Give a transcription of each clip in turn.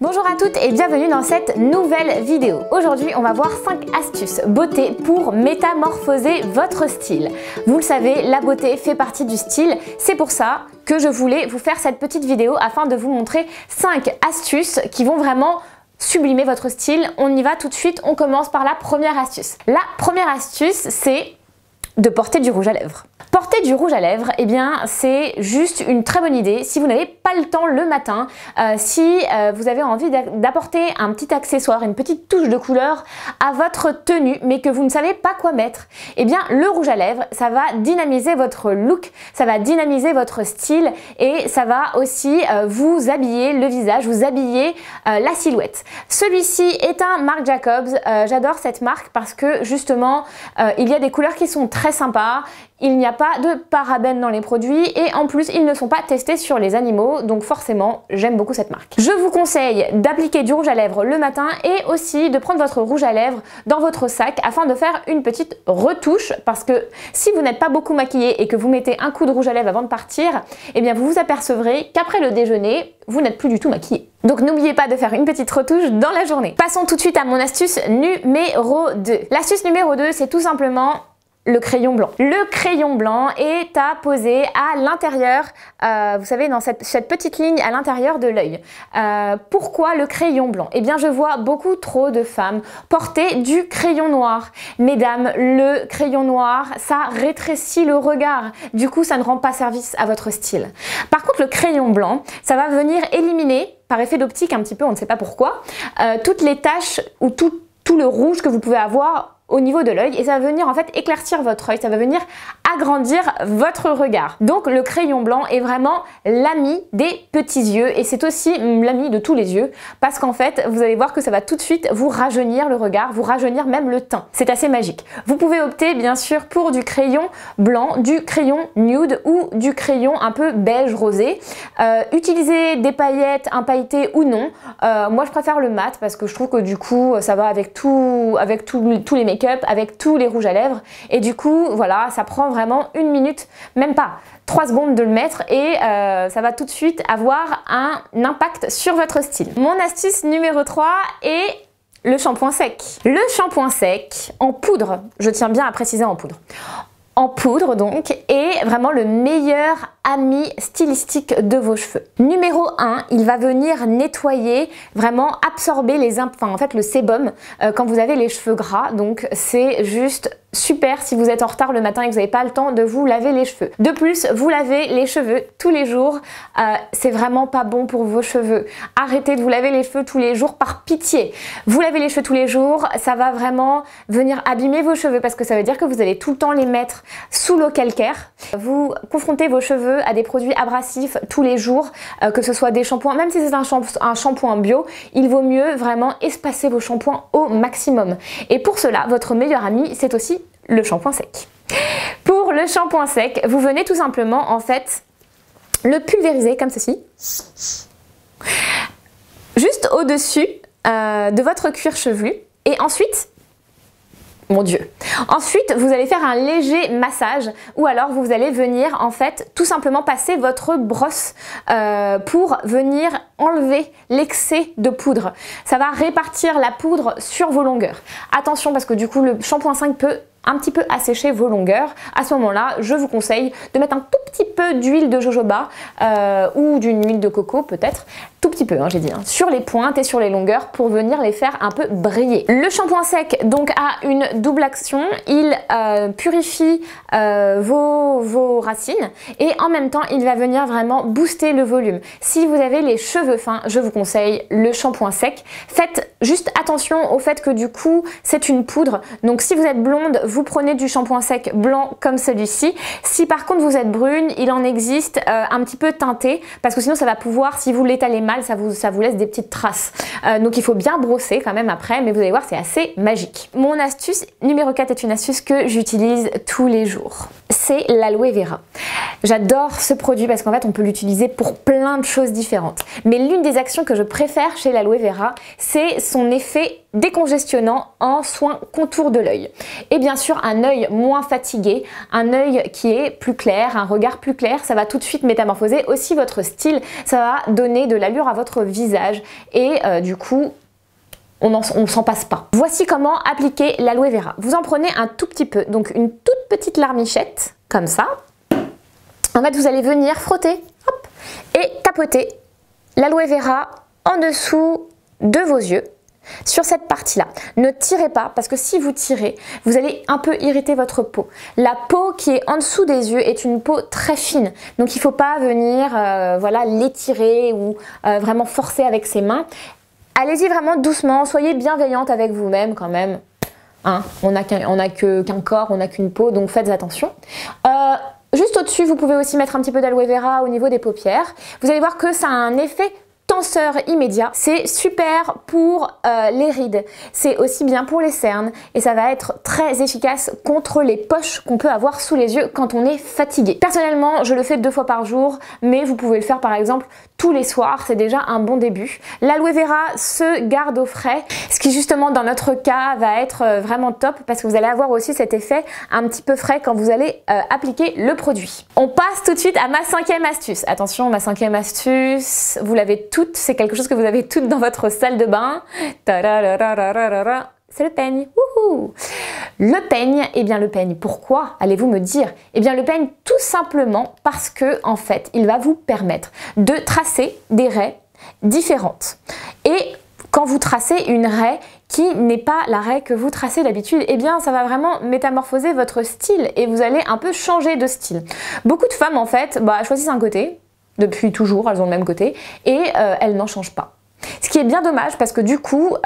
Bonjour à toutes et bienvenue dans cette nouvelle vidéo. Aujourd'hui, on va voir 5 astuces beauté pour métamorphoser votre style. Vous le savez, la beauté fait partie du style. C'est pour ça que je voulais vous faire cette petite vidéo afin de vous montrer 5 astuces qui vont vraiment sublimer votre style. On y va tout de suite, on commence par la première astuce. La première astuce, c'est de porter du rouge à lèvres. Porter du rouge à lèvres, eh bien, c'est juste une très bonne idée si vous n'avez pas le temps le matin, si vous avez envie d'apporter un petit accessoire, une petite touche de couleur à votre tenue, mais que vous ne savez pas quoi mettre. Eh bien, le rouge à lèvres, ça va dynamiser votre look, ça va dynamiser votre style et ça va aussi vous habiller le visage, vous habiller la silhouette. Celui-ci est un Marc Jacobs. J'adore cette marque parce que justement, il y a des couleurs qui sont très sympas. Il n'y a pas de parabènes dans les produits et en plus ils ne sont pas testés sur les animaux, donc forcément j'aime beaucoup cette marque. Je vous conseille d'appliquer du rouge à lèvres le matin et aussi de prendre votre rouge à lèvres dans votre sac afin de faire une petite retouche, parce que si vous n'êtes pas beaucoup maquillé et que vous mettez un coup de rouge à lèvres avant de partir, eh bien vous vous apercevrez qu'après le déjeuner, vous n'êtes plus du tout maquillé. Donc n'oubliez pas de faire une petite retouche dans la journée. Passons tout de suite à mon astuce numéro 2. L'astuce numéro 2, c'est tout simplement le crayon blanc. Le crayon blanc est à poser à l'intérieur, vous savez, dans cette petite ligne à l'intérieur de l'œil. Pourquoi le crayon blanc? Eh bien, je vois beaucoup trop de femmes porter du crayon noir. Mesdames, le crayon noir, ça rétrécit le regard. Du coup, ça ne rend pas service à votre style. Par contre, le crayon blanc, ça va venir éliminer, par effet d'optique un petit peu, on ne sait pas pourquoi, toutes les taches ou tout le rouge que vous pouvez avoir au niveau de l'œil, et ça va venir en fait éclaircir votre œil, ça va venir agrandir votre regard. Donc le crayon blanc est vraiment l'ami des petits yeux et c'est aussi l'ami de tous les yeux, parce qu'en fait vous allez voir que ça va tout de suite vous rajeunir le regard, vous rajeunir même le teint. C'est assez magique. Vous pouvez opter bien sûr pour du crayon blanc, du crayon nude ou du crayon un peu beige rosé. Utilisez des paillettes, un pailleté ou non. Moi je préfère le mat parce que je trouve que du coup ça va avec tous les make-up, avec tous les rouges à lèvres, et du coup voilà, ça prend vraiment une minute, même pas 3 secondes de le mettre et ça va tout de suite avoir un impact sur votre style. Mon astuce numéro 3 est le shampoing sec. Le shampoing sec en poudre, je tiens bien à préciser en poudre. En poudre donc, est vraiment le meilleur ami stylistique de vos cheveux. Numéro 1, il va venir nettoyer, vraiment absorber le sébum quand vous avez les cheveux gras, donc c'est juste super si vous êtes en retard le matin et que vous n'avez pas le temps de vous laver les cheveux. De plus, vous lavez les cheveux tous les jours, c'est vraiment pas bon pour vos cheveux. Arrêtez de vous laver les cheveux tous les jours par pitié. Vous lavez les cheveux tous les jours, ça va vraiment venir abîmer vos cheveux parce que ça veut dire que vous allez tout le temps les mettre sous l'eau calcaire. Vous confrontez vos cheveux à des produits abrasifs tous les jours, que ce soit des shampoings, même si c'est un shampoing bio, il vaut mieux vraiment espacer vos shampoings au maximum. Et pour cela, votre meilleur ami, c'est aussi le shampoing sec. Pour le shampoing sec, vous venez tout simplement en fait le pulvériser comme ceci, juste au-dessus de votre cuir chevelu, et ensuite, mon Dieu. Ensuite, vous allez faire un léger massage ou alors vous allez venir en fait tout simplement passer votre brosse pour venir enlever l'excès de poudre. Ça va répartir la poudre sur vos longueurs. Attention parce que du coup le shampoing 5 peut un petit peu assécher vos longueurs. À ce moment-là, je vous conseille de mettre un tout petit peu d'huile de jojoba ou d'une huile de coco peut-être, tout petit peu, hein, j'ai dit, hein, sur les pointes et sur les longueurs pour venir les faire un peu briller. Le shampoing sec donc a une double action, il purifie vos racines et en même temps il va venir vraiment booster le volume. Si vous avez les cheveux fins, je vous conseille le shampoing sec. Faites juste attention au fait que du coup c'est une poudre, donc si vous êtes blonde, vous prenez du shampoing sec blanc comme celui-ci. Si par contre vous êtes brune, il en existe un petit peu teinté, parce que sinon ça va pouvoir, si vous l'étalez mal, ça vous laisse des petites traces. Donc il faut bien brosser quand même après, mais vous allez voir, c'est assez magique. Mon astuce numéro 4 est une astuce que j'utilise tous les jours. c'est l'aloe vera. J'adore ce produit parce qu'en fait on peut l'utiliser pour plein de choses différentes. Mais l'une des actions que je préfère chez l'aloe vera, c'est son effet décongestionnant en soin contour de l'œil. Et bien sûr un œil moins fatigué, un œil qui est plus clair, un regard plus clair, ça va tout de suite métamorphoser aussi votre style, ça va donner de l'allure à votre visage et du coup on s'en passe pas. Voici comment appliquer l'aloe vera. Vous en prenez un tout petit peu, donc une toute petite larmichette, comme ça. En fait, vous allez venir frotter hop, et tapoter l'aloe vera en dessous de vos yeux, sur cette partie-là. Ne tirez pas, parce que si vous tirez, vous allez un peu irriter votre peau. La peau qui est en dessous des yeux est une peau très fine, donc il ne faut pas venir voilà, l'étirer ou vraiment forcer avec ses mains. Allez-y vraiment doucement, soyez bienveillante avec vous-même quand même. Hein, on n'a qu'un corps, on n'a qu'une peau, donc faites attention. Juste au-dessus, vous pouvez aussi mettre un petit peu d'aloe vera au niveau des paupières. Vous allez voir que ça a un effet tenseur immédiat. C'est super pour les rides, c'est aussi bien pour les cernes et ça va être très efficace contre les poches qu'on peut avoir sous les yeux quand on est fatigué. Personnellement, je le fais 2 fois par jour, mais vous pouvez le faire par exemple tous les soirs, c'est déjà un bon début. L'aloe vera se garde au frais, ce qui justement dans notre cas va être vraiment top parce que vous allez avoir aussi cet effet un petit peu frais quand vous allez appliquer le produit. On passe tout de suite à ma 5e astuce. Attention, ma 5e astuce, vous l'avez toutes, c'est quelque chose que vous avez toutes dans votre salle de bain. C'est le peigne. Wouhou! Le peigne, eh bien le peigne, pourquoi allez-vous me dire? Eh bien le peigne tout simplement parce que en fait, il va vous permettre de tracer des raies différentes. Et quand vous tracez une raie qui n'est pas la raie que vous tracez d'habitude, eh bien ça va vraiment métamorphoser votre style et vous allez un peu changer de style. Beaucoup de femmes en fait choisissent un côté, depuis toujours elles ont le même côté, et elles n'en changent pas. Ce qui est bien dommage parce que du coup,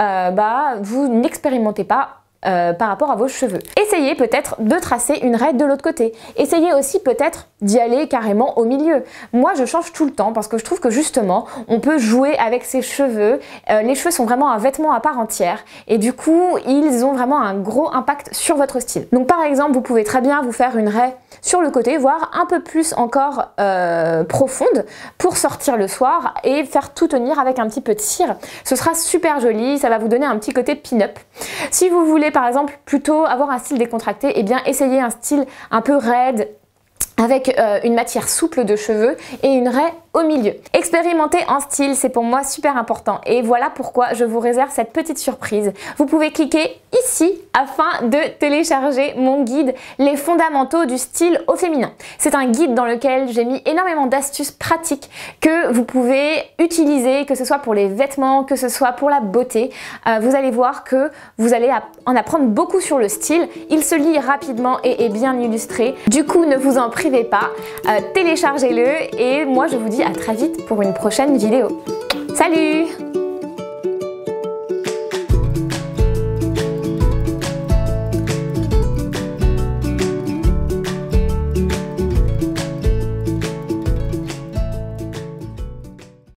vous n'expérimentez pas par rapport à vos cheveux. Essayez peut-être de tracer une raie de l'autre côté. Essayez aussi peut-être d'y aller carrément au milieu. Moi, je change tout le temps parce que je trouve que justement, on peut jouer avec ses cheveux. Les cheveux sont vraiment un vêtement à part entière et du coup, ils ont vraiment un gros impact sur votre style. Donc par exemple, vous pouvez très bien vous faire une raie sur le côté, voire un peu plus encore profonde pour sortir le soir et faire tout tenir avec un petit peu de cire. Ce sera super joli, ça va vous donner un petit côté pin-up. Si vous voulez par exemple plutôt avoir un style décontracté, eh bien essayez un style un peu raide avec une matière souple de cheveux et une raie au milieu. Expérimenter en style, c'est pour moi super important et voilà pourquoi je vous réserve cette petite surprise. Vous pouvez cliquer ici afin de télécharger mon guide Les fondamentaux du style au féminin. C'est un guide dans lequel j'ai mis énormément d'astuces pratiques que vous pouvez utiliser, que ce soit pour les vêtements, que ce soit pour la beauté. Vous allez voir que vous allez en apprendre beaucoup sur le style. Il se lit rapidement et est bien illustré. Du coup, ne vous en privez pas, téléchargez-le et moi je vous dis à très vite pour une prochaine vidéo. Salut!